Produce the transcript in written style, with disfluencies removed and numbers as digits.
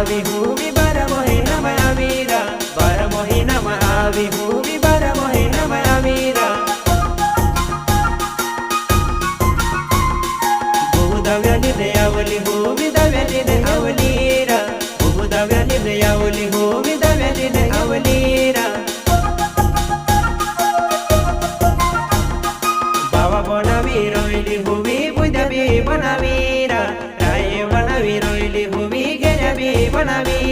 આવી હું બી 12 મહિનામાં આવીરા 12 મહિનામાં આવી હું બી 12 મહિનામાં આવીરા ભૂદાવ્યાની આવલી હું બી દાવ્યાની આવલીરા ભૂદાવ્યાની આવલી હું બી દાવ્યાની આવલીરા બાવા બનાવી રોયલી હુવી પૂજા બી બનાવીરા રાય બનાવી રોયલી હુવી ગેરા બી બનાવી